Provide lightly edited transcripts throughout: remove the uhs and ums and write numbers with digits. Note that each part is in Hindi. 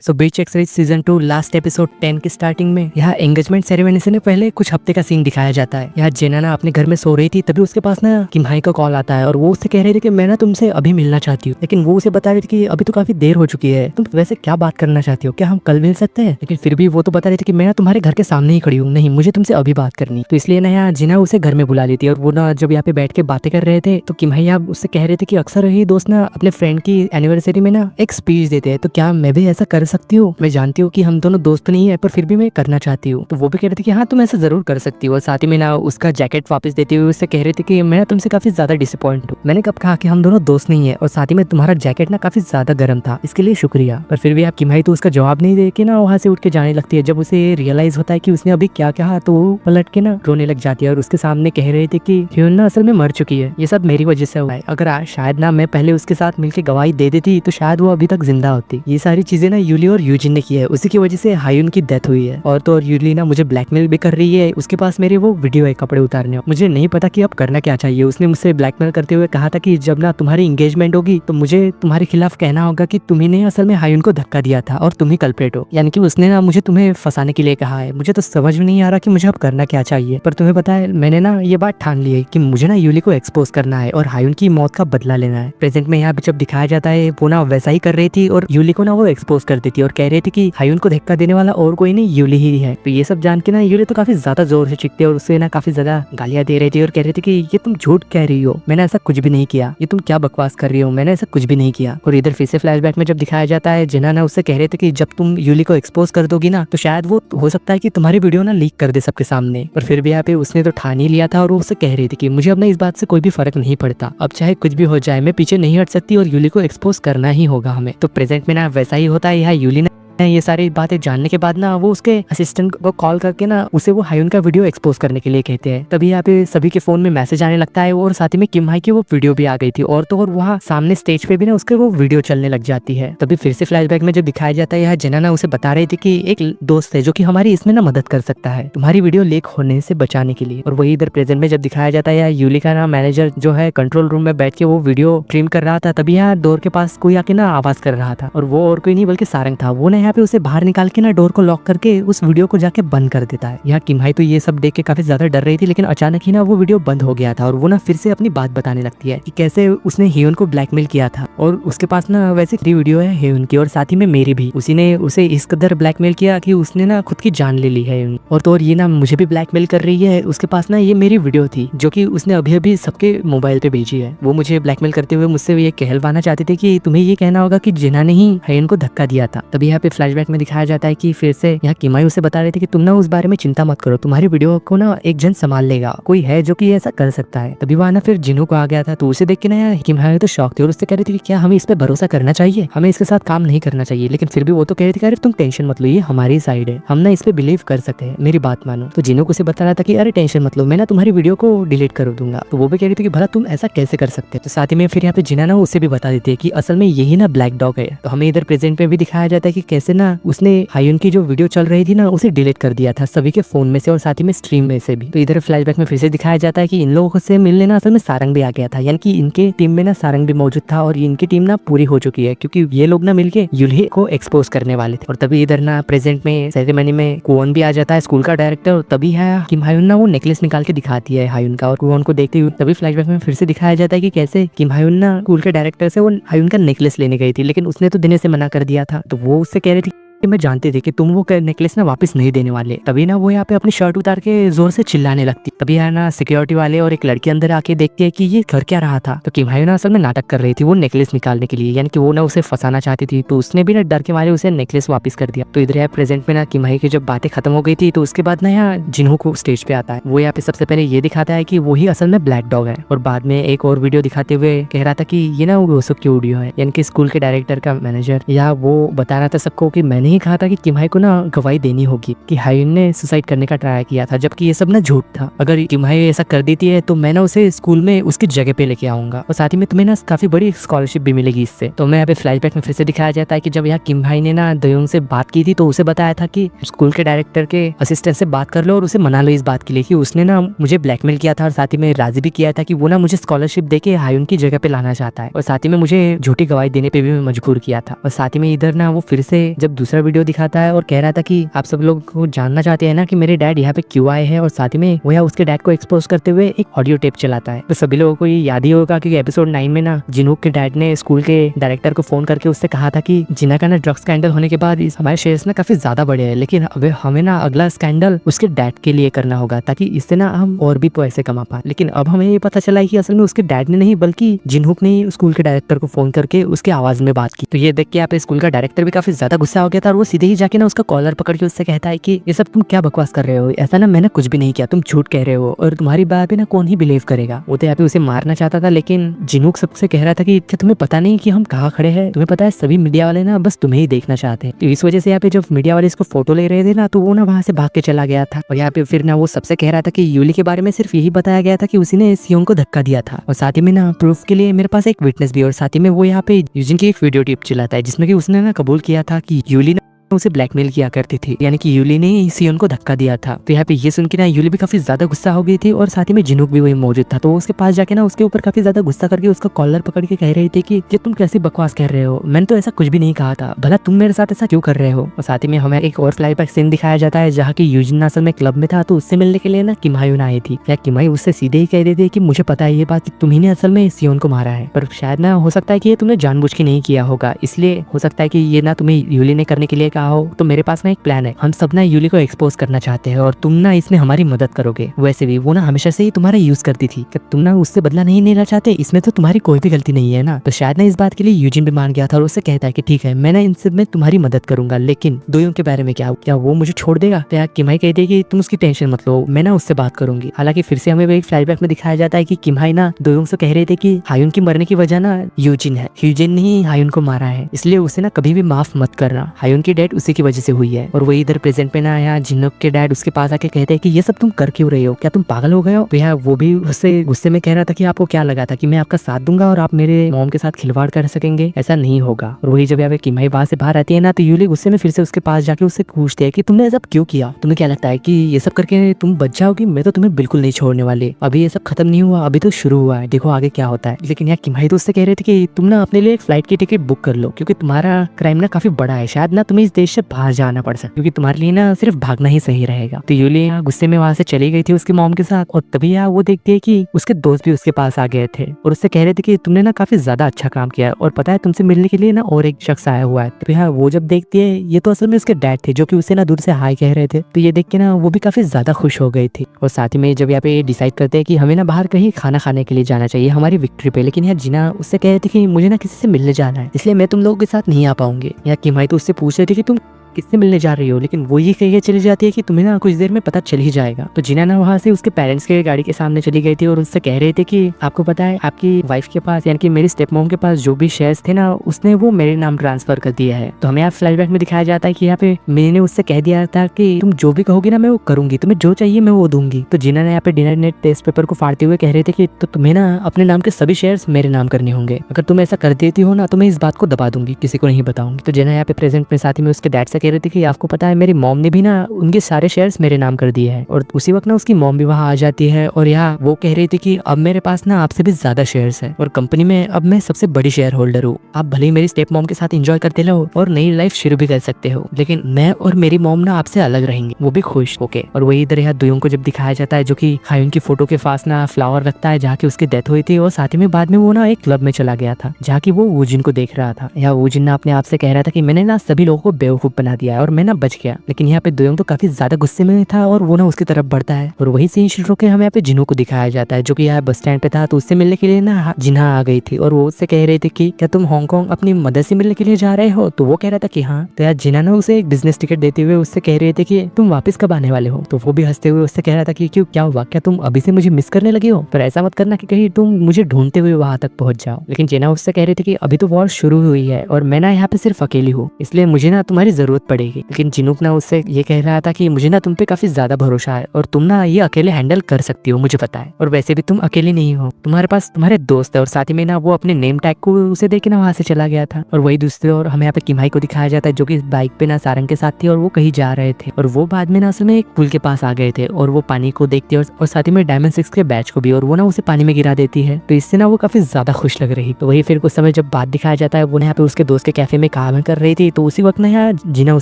सो बीच एक्सरसाइज सीजन 2 लास्ट एपिसोड 10 की स्टार्टिंग में यहाँ एंगेजमेंट सेरेमनी से पहले कुछ हफ्ते का सीन दिखाया जाता है। यहाँ जेना ना अपने घर में सो रही थी, तभी उसके पास ना किम हाई का कॉल आता है और वो उससे कह रही थी कि मैं ना तुमसे अभी मिलना चाहती हूँ, लेकिन वो उसे बता रही थी कि अभी तो काफी देर हो चुकी है, तुम वैसे क्या बात करना चाहती हो, क्या हम कल मिल सकते हैं। लेकिन फिर भी वो तो बता रही थी कि मैं ना तुम्हारे घर के सामने ही खड़ी हूँ, नहीं मुझे तुमसे अभी बात करनी। तो इसलिए ना यहाँ जेना उसे घर में बुला ली थी और वो ना जब यहाँ पे बैठ के बातें कर रहे थे तो किम हाई यहाँ उससे कह रहे थे कि अक्सर ही दोस्त ना अपने फ्रेंड की एनिवर्सरी में ना एक स्पीच देते हैं, तो क्या मैं भी ऐसा कर सकती हूँ। मैं जानती हूँ कि हम दोनों दोस्त नहीं है, पर फिर भी मैं करना चाहती हूँ। तो वो भी कह रहे थे कि हाँ तुम ऐसा जरूर कर सकती हो। और साथ ही में ना उसका जैकेट वापस देते हुए उससे कह रहे थे कि मैं तुमसे काफी ज्यादा डिसअपॉइंट हूँ, मैंने कब कहा कि हम दोनों दोस्त नहीं है, और साथ ही में तुम्हारा जैकेट ना काफी ज्यादा गर्म था, इसके लिए शुक्रिया। पर फिर भी आप किम हाई तो उसका जवाब नहीं दे के ना वहाँ से उठ के जाने लगती है। जब उसे रियलाइज होता है कि उसने अभी क्या कहा तो वो पलट के ना रोने लग जाती है और उसके सामने कह रहे थे कि ह्यून ना असल में मर चुकी है, ये सब मेरी वजह से हुआ है, अगर शायद ना मैं पहले उसके साथ मिलकर गवाही दे देती तो शायद वो अभी तक जिंदा होती। ये सारी चीजें ना यूली और यूजिन ने की है, उसी की वजह से हायुन की डेथ हुई है। और तो और यूली ना मुझे ब्लैकमेल भी कर रही है, उसके पास मेरे वो वीडियो है कपड़े उतारने, मुझे नहीं पता कि अब करना क्या चाहिए। उसने मुझसे ब्लैकमेल करते हुए कहा था कि जब ना तुम्हारी एंगेजमेंट होगी तो मुझे तुम्हारे खिलाफ कहना होगा कि तुम्ही ने असल में हायुन को धक्का दिया था और तुम ही कल्प्रेट हो, यानी कि उसने ना मुझे तुम्हें फंसाने के लिए कहा है। मुझे तो समझ में नहीं आ रहा कि मुझे अब करना क्या चाहिए, पर तुम्हें पता है मैंने ना ये बात ठान ली है कि मुझे ना यूली को एक्सपोज करना है और हायुन की मौत का बदला लेना है। प्रेजेंट में यहाँ पे जब दिखाया जाता है वो ना वैसा ही कर रही थी और यूली को ना वो एक्सपोज कर देती और कह रही थी कि हायुन को धक्का देने वाला और कोई नहीं यूली ही है। तो ये सब जान के ना यूली तो काफी ज्यादा जोर से चीखती है और उससे ना काफी ज्यादा गालियां दे रही थी और कह रही थी कि ये तुम झूठ कह रही हो, मैंने ऐसा कुछ भी नहीं किया, ये तुम क्या बकवास कर रही हो, मैंने ऐसा कुछ भी नहीं किया। और इधर फिर से फ्लैशबैक में जब दिखाया जाता है जेना ना उससे कह रहे थे कि जब तुम यूली को एक्सपोज कर दोगी ना तो शायद वो हो सकता है कि तुम्हारी वीडियो ना लीक कर दे सबके सामने। पर फिर भी यहाँ पे उसने तो ठान ही लिया था और वो उससे कह रही थी कि मुझे अब ना इस बात से कोई भी फर्क नहीं पड़ता, अब चाहे कुछ भी हो जाए मैं पीछे नहीं हट सकती और यूली को एक्सपोज करना ही होगा हमें। तो प्रेजेंट में ना वैसा ही होता है। यहाँ यूली ये सारी बातें जानने के बाद ना वो उसके असिस्टेंट को कॉल करके ना उसे वो हायुन का वीडियो एक्सपोज करने के लिए कहते हैं। तभी यहाँ पे सभी के फोन में मैसेज आने लगता है और साथ ही में किम हाई की वो वीडियो भी आ गई थी और तो और वहाँ सामने स्टेज पे भी ना उसके वो वीडियो चलने लग जाती है। तभी फिर से फ्लैशबैक में जब दिखाया जाता है यहाँ जेना ना उसे बता रही थी कि एक दोस्त है जो कि हमारी इसमें ना मदद कर सकता है तुम्हारी वीडियो लीक होने से बचाने के लिए। और वही इधर प्रेजेंट में जब दिखाया जाता है यूली का ना मैनेजर जो है कंट्रोल रूम में बैठ के वो वीडियो स्ट्रीम कर रहा था, तभी यहाँ डोर के पास कोई आके ना आवाज कर रहा था और वो और कोई नहीं बल्कि सारंग था। वो ना यहाँ पे उसे बाहर निकाल के ना डोर को लॉक करके उस वीडियो को जाके बंद कर देता है। यहाँ किम हाई तो ये सब देख के काफी ज्यादा डर रही थी, लेकिन अचानक ही ना वो वीडियो बंद हो गया था और वो ना फिर से अपनी बात बताने लगती है कि कैसे उसने ह्यून को ब्लैकमेल किया था और उसके पास ना वैसे 3 वीडियो है ह्यून की और साथ ही में मेरी भी। उसी ने उसे इस कदर ब्लैकमेल किया कि उसने ना खुद की जान ले ली है और तो और ये ना मुझे भी ब्लैकमेल कर रही है। उसके पास ना ये मेरी वीडियो थी जो कि उसने अभी अभी सबके मोबाइल पे भेजी है। वो मुझे ब्लैकमेल करते हुए मुझसे ये कहलवाना चाहते थे कि तुम्हें ये कहना होगा कि जेना ने ही ह्यून को धक्का दिया था। तभी यहाँ पे फ्लैशबैक में दिखाया जाता है कि फिर से यहाँ किम हाई उसे बता रहे थे कि तुम ना उस बारे में चिंता मत करो, तुम्हारी वीडियो को ना एक जन संभाल लेगा, कोई है जो कि ऐसा कर सकता है। तभी वहाँ ना फिर जिनू को आ गया था, तो उसे देख के ना किम हाई तो शौक थी और उससे कह रही थी कि क्या हमें इस पे भरोसा करना चाहिए, हमें इसके साथ काम नहीं करना चाहिए। लेकिन फिर भी वो तो कह रही थी कि अरे तुम टेंशन मत लो, ये हमारी साइड है, हम ना इस पे बिलीव कर सकते हैं, मेरी बात मानो। तो जिनू को उसे बता रहा था कि अरे टेंशन मत लो, मैं ना तुम्हारी वीडियो को डिलीट कर दूंगा। तो वो भी कह रही थी कि भला तुम ऐसा कैसे कर सकते हैं। तो साथ ही में फिर यहाँ पे जिना ना उसे भी बता देती है कि असल में यही ना ब्लैक डॉग है। तो हमें इधर प्रेजेंट में भी दिखाया जाता है कि कैसे ना उसने हायुन की जो वीडियो चल रही थी ना उसे डिलीट कर दिया था सभी के फोन में से और साथ ही में स्ट्रीम में से भी। तो इधर फ्लैशबैक में फिर से दिखाया जाता है कि इन लोगों से मिलने ना असल में सारंग भी आ गया था, यानी कि इनके टीम में ना सारंग भी मौजूद था और इनकी टीम ना पूरी हो चुकी है क्योंकि ये लोग ना मिलके यूली को एक्सपोज करने वाले थे। और तभी इधर ना प्रेजेंट में सेरेमनी में कुओन भी आ जाता है, स्कूल का डायरेक्टर। और तभी है किम हायुन ना वो नेकलेस निकाल के दिखाती है हायुन का और कुओन को देखते हुए तभी फ्लैशबैक में फिर से दिखाया जाता है कि कैसे किम हायुन ना स्कूल के डायरेक्टर से वो हायुन का नेकलेस लेने गई थी, लेकिन उसने तो देने से मना कर दिया था। तो वो उससे कह रही थी कि मैं जानती थी कि तुम वो नेकलेस ना वापस नहीं देने वाले। तभी ना वो यहाँ पे अपनी शर्ट उतार के जोर से चिल्लाने लगती। तभी है ना सिक्योरिटी वाले और एक लड़की अंदर आके देखती है कि ये कर क्या रहा था। तो किम हाई ना असल में नाटक कर रही थी वो नेकलेस निकालने के लिए, यानी कि वो ना उसे फंसाना चाहती थी। तो उसने भी ना डर के मारे उसे नेकलेस वापस कर दिया। तो इधर यहाँ प्रेजेंट में ना किम हाई की जब बातें खत्म हो गई थी तो उसके बाद ना यहाँ जिन्हू को स्टेज पे आता है। वो यहाँ पे सबसे पहले ये दिखाता है कि वही असल में ब्लैक डॉग है और बाद में एक और वीडियो दिखाते हुए कह रहा था कि ये ना वो सब की वीडियो है, यानी कि स्कूल के डायरेक्टर का मैनेजर। या वो बता रहा था सबको कि मैंने ही ही कहा था कि किम हाई को ना गवाही देनी होगी कि हायुन ने सुसाइड करने का ट्राई किया था, जबकि ये सब ना झूठ था। अगर किम हाई ऐसा कर देती है तो मैं ना उसे स्कूल में उसकी जगह पे लेके आऊंगा और साथ ही में तुम्हें ना काफी बड़ी स्कॉलरशिप भी मिलेगी इससे। तो मैं यहाँ पे फ्लैशबैक में फिर से दिखाया जाता है कि जब यहाँ किम हाई ने ना दोयोंग से बात की थी तो उसे बताया था कि स्कूल के डायरेक्टर के असिस्टेंट से बात कर लो और उसे मना लो इस बात के लिए कि उसने ना मुझे ब्लैकमेल किया था और साथ ही में राजी भी किया था कि वो ना मुझे स्कॉलरशिप देके हायुन की जगह पे लाना चाहता है और साथ ही में मुझे झूठी गवाही देने पे भी मजबूर किया था। और साथ ही में इधर ना वो फिर से जब दूसरा वीडियो दिखाता है और कह रहा था कि आप सब लोग को जानना चाहते हैं ना कि मेरे डैड यहाँ पे क्यों आए हैं, और साथ ही में वो यहाँ उसके डैड को एक्सपोज करते हुए एक ऑडियो टेप चलाता है। तो सभी लोगों को ये याद ही होगा कि एपिसोड 9 में ना जिनूक के डैड ने स्कूल के डायरेक्टर को फोन करके उससे कहा था कि जिना का ना ड्रग्स स्कैंडल होने के बाद हमारे शेयर्स ना काफी ज्यादा बढ़े हैं, लेकिन अब हमें ना अगला स्कैंडल उसके डैड के लिए करना होगा ताकि इससे ना हम और भी पैसे कमा पाए। लेकिन अब हमें ये पता चला है कि असल में उसके डैड ने नहीं बल्कि जिनहुक ने स्कूल के डायरेक्टर को फोन करके उसके आवाज में बात की। तो ये देख के यहाँ पे स्कूल का डायरेक्टर भी काफी ज्यादा गुस्सा हो गया था और वो सीधे ही जाके ना उसका कॉलर पकड़ के उससे कहता है कि ये सब तुम क्या बकवास कर रहे हो, ऐसा ना मैंने कुछ भी नहीं किया, तुम झूठ कह रहे हो और तुम्हारी बात पे ना कौन ही बिलीव करेगा। वो तो यहाँ पे उसे मारना चाहता था, लेकिन जिनहुक सबसे कह रहा था कि क्या तुम्हें पता नहीं कि हम कहाँ खड़े हैं, तुम्हें पता है सभी मीडिया वाले ना बस तुम्हें ही देखना चाहते हैं। तो इस वजह से यहाँ पे जब मीडिया वाले इसको फोटो ले रहे थे ना तो वो ना वहाँ से भाग के चला गया था। और यहाँ पे फिर ना वो सबसे कह रहा था कि यूली के बारे में सिर्फ यही बताया गया था कि उसी ने सियोंग को धक्का दिया था और साथ ही में ना प्रूफ के लिए मेरे पास एक विटनेस भी, और साथ ही में वो यहाँ पे यूजिन की एक वीडियो टेप चलाता है जिसमें कि उसने ना कबूल किया था कि यूली उसे ब्लैकमेल किया करती थी, यानी कि यूली ने ही सियोन को धक्का दिया था। तो यहाँ पे ये सुन के ना यूली भी काफी ज्यादा गुस्सा हो गई थी और साथ ही में जिनूक भी वही मौजूद था। तो उसके पास जाके ना उसके ऊपर काफी ज्यादा गुस्सा करके उसका कॉलर पकड़ के कह रही थी कि ये तुम कैसी बकवास कर रहे हो, मैंने तो ऐसा कुछ भी नहीं कहा था, भला तुम मेरे साथ ऐसा क्यों कर रहे हो। और साथ ही में हमें एक और फ्लैशबैक सीन दिखाया जाता है जहाँ की यूजिन असल में क्लब में था, तो उससे मिलने के लिए ना किम हायुन आई थी। या किम हायुन उससे सीधे ही कह देती है कि मुझे पता है ये बात कि तुम्ही ने असल में सियोन को मारा है, पर शायद ना हो सकता है कि ये तुमने जानबूझ के नहीं किया होगा, इसलिए हो सकता है कि ये ना तुम्हें यूली ने करने के लिए कहा हो। तो मेरे पास ना एक प्लान है, हम सब ना यूली को एक्सपोज करना चाहते हैं और तुम ना इसमें हमारी मदद करोगे। वैसे भी वो ना हमेशा से ही तुम्हारा यूज करती थी, कि तुम ना उससे बदला नहीं लेना चाहते, इसमें तो तुम्हारी कोई भी गलती नहीं है ना। तो शायद ना इस बात के लिए यूजिन भी मान गया था और उससे कहता है कि ठीक है मैं ना इन सब में तुम्हारी मदद करूंगा, लेकिन दोयों के बारे में क्या वो मुझे छोड़ देगा। तो यार किम हाई कहती है कि तुम उसकी टेंशन मत लो, मैं ना उससे बात करूंगी। हालांकि फिर से हमें एक फ्लैशबैक में दिखाया जाता है कि किम हाई ना दोयों से कह रहे थे कि हायुन की मरने की वजह ना यूजिन है, यूजिन ने ही हायुन को मारा है, इसलिए उसे ना कभी भी माफ मत करना, हायुन की डेथ उसी की वजह से हुई है। और वही इधर प्रेजेंट पे ना यहाँ जिनूक के डैड उसके पास आके कहते हैं कि ये सब तुम कर क्यों रहे हो, क्या तुम पागल हो गए हो। तो यहाँ वो भी उससे गुस्से में कह रहा था कि आपको क्या लगा था कि मैं आपका साथ दूंगा और आप मेरे मॉम के साथ खिलवाड़ कर सकेंगे, ऐसा नहीं होगा। और वही जब यहाँ पे किम हाई बाहर से बाहर आती है ना तो यूली गुस्से में फिर से उसके पास जाके उससे पूछते हैं कि तुमने ये सब क्यों किया, तुम्हें क्या लगता है कि ये सब करके तुम बच जाओगी, मैं तो तुम्हें बिल्कुल नहीं छोड़ने वाले, अभी ये सब खत्म नहीं हुआ, अभी तो शुरू हुआ है, देखो आगे क्या होता है। लेकिन यहाँ किम हाई तो उससे कह रहे थे कि तुम ना अपने लिए एक फ्लाइट की टिकट बुक कर लो, क्योंकि तुम्हारा क्राइम ना काफी बड़ा है, शायद ना तुम्हें इस देश से बाहर जाना पड़ सकता, क्योंकि तुम्हारे लिए ना सिर्फ भागना ही सही रहेगा। तो यूली यहाँ गुस्से में वहां से चली गई थी उसकी मॉम के साथ, और तभी यहाँ वो देखती है कि उसके दोस्त भी उसके पास आ गए थे और उससे कह रहे थे कि तुमने ना काफी ज्यादा अच्छा काम किया और पता है तुमसे मिलने के लिए ना और एक शख्स आया हुआ है। तो यहाँ वो जब देखती है ये तो असल में उसके डैड थे जो कि उसे ना दूर से हाय कह रहे थे। तो ये देख के ना वो भी काफी ज्यादा खुश हो गई थी। और साथ ही में जब यहाँ पे डिसाइड करते हैं कि हमें ना बाहर कहीं खाना खाने के लिए जाना चाहिए हमारी विक्ट्री पे, लेकिन यहाँ जिना उससे कह रहे थे कि मुझे ना किसी से मिलने जाना है, इसलिए मैं तुम लोगों के साथ नहीं आ पाऊंगी। यहाँ किम हाई तो उससे पूछ रहे थे कि तुम किससे मिलने जा रही हो, लेकिन वो ये कह के चली जाती है कि तुम्हें ना कुछ देर में पता चल ही जाएगा। तो जिना ना वहाँ से उसके पेरेंट्स के गाड़ी के सामने चली गई थी और उससे कह रहे थे कि आपको पता है आपकी वाइफ के पास यानी कि मेरी स्टेप मॉम के पास जो भी शेयर्स थे ना उसने वो मेरे नाम ट्रांसफर कर दिया है। तो हमें यहाँ फ्लैशबैक में दिखाया जाता है कि यहाँ पे मैंने उससे कह दिया था कि तुम जो भी कहोगी ना मैं वो करूंगी, तुम्हें जो चाहिए मैं वो दूंगी। तो जिना ने यहाँ पे डिनर नेट टेस्ट पेपर को फाड़ते हुए कह रहे थे कि तो तुम्हें ना अपने नाम के सभी शेयर्स मेरे नाम करने होंगे, अगर तुम ऐसा कर देती हो ना तो मैं इस बात को दबा दूंगी, किसी को नहीं बताऊंगी। तो जिना यहाँ पे प्रेजेंट में साथ में उसके डैड से कह रहे थे कि आपको पता है मेरी मॉम ने भी ना उनके सारे शेयर्स मेरे नाम कर दिए हैं। और उसी वक्त ना उसकी मॉम भी वहाँ आ जाती है और यहाँ वो कह रही थी कि अब मेरे पास ना आपसे भी ज्यादा शेयर्स है और कंपनी में अब मैं सबसे बड़ी शेयर होल्डर हूँ, आप भले ही मेरी स्टेप मॉम के साथ एंजॉय करते रहो और नई लाइफ शुरू भी कर सकते हो, लेकिन मैं और मेरी मॉम ना आपसे अलग रहेंगे, वो भी खुश होके। और वही इधर यहाँ दुयों को जब दिखाया जाता है जो कि हायुन की फोटो के पास ना फ्लावर रखता है जहाँ की उसकी डेथ हुई थी, और साथ ही में बाद में वो ना एक क्लब में चला गया था जहाँ की वो वूजिन को देख रहा था। यहाँ वूजिन ना अपने आप से कह रहा था कि मैंने ना सभी लोगों को बेवकूफ बना दिया है और मैं ना बच गया। लेकिन यहाँ पे दुयोंग तो काफी ज्यादा गुस्से में था और वो ना उसकी तरफ बढ़ता है और वही सीन शुरू होकर हमें यहाँ पे जिनू को दिखाया जाता है जो कि यहाँ बस स्टैंड पे था। तो उससे मिलने के लिए ना जिन्हा आ गई थी और वो उससे कह रही थी कि क्या तुम हांगकांग अपनी मदर से मिलने के लिए जा रहे हो। तो वो कह रहा था कि हाँ। तो यार जिन्हा ने उसे एक बिजनेस टिकट देते हुए उससे कह रहे थे कि तुम वापस कब आने वाले हो। तो वो भी हंसते हुए उससे कह रहा था कि क्यों क्या हुआ, क्या तुम अभी से मुझे मिस करने लगे हो, पर ऐसा मत करना कि कहीं तुम मुझे ढूंढते हुए वहां तक पहुंच जाओ। लेकिन जिन्हा उससे कह रहे थे कि अभी तो वॉर शुरू हुई है और मैं ना यहाँ पे सिर्फ अकेली हूँ, इसलिए मुझे ना तुम्हारी जरूरत जरूरत पड़ेगी। लेकिन जिनूक ना उससे ये कह रहा था कि मुझे ना तुम पे काफी ज्यादा भरोसा है और तुम ना ये अकेले हैंडल कर सकती हो, मुझे पता है। और वैसे भी तुम अकेले नहीं हो, तुम्हारे पास तुम्हारे दोस्त है। और साथ ही में ना वो अपने नेम टैग को उसे देख के ना वहां से चला गया था। और वही दूसरे और हमें यहाँ पे किम्हाई को दिखाया जाता है जो कि बाइक पे ना सारंग के साथ थी और वो कहीं जा रहे थे। और वो बाद में ना असल में एक पुल के पास आ गए थे और वो पानी को देखते और साथ ही में डायमंड 6 के बैच को भी, और वो ना उसे पानी में गिरा देती है। तो इससे ना वो काफी ज्यादा खुश लग रही। तो वही फिर कुछ समय जब बात दिखाया जाता है, वो यहाँ पे उसके दोस्त के कैफे में काम कर रही थी। तो उसी वक्त ना यहाँ जीना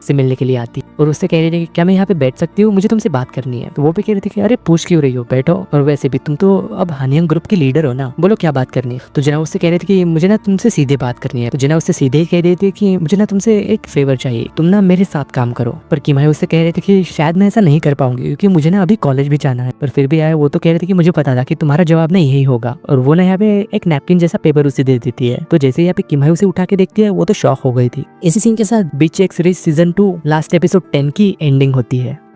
से मिलने के लिए आती और उससे कह रही थी कि क्या मैं यहाँ पे बैठ सकती हूँ, मुझे तुमसे बात करनी है। तो वो भी कह रही थी कि अरे पूछ क्यों रही हो, बैठो। और वैसे भी तुम तो अब हानियंग ग्रुप के लीडर हो ना, बोलो क्या बात करनी है। तो जना उससे कह रही थी कि मुझे ना तुमसे सीधे बात करनी है। तो जना उससे सीधे ही कह रही थी कि मुझे ना तुमसे एक फेवर चाहिए, तुम ना मेरे साथ काम करो। पर किम्हाई उससे कह रही थी कि शायद मैं ऐसा नहीं कर पाऊंगी क्योंकि मुझे ना अभी कॉलेज भी जाना है। पर फिर भी आया वो तो कह रही थी कि मुझे पता था कि तुम्हारा जवाब ना यही होगा। और वो ना यहाँ पे एक नैपकिन जैसा पेपर उसे दे देती है। तो जैसे यहाँ पे किम्हाई उसे उठा के देखती है, वो तो शॉक हो गई थी। इसी सीन के साथ बीच एक सीरीज सीजन 2 लास्ट एपिसोड 10 की एंडिंग होती है।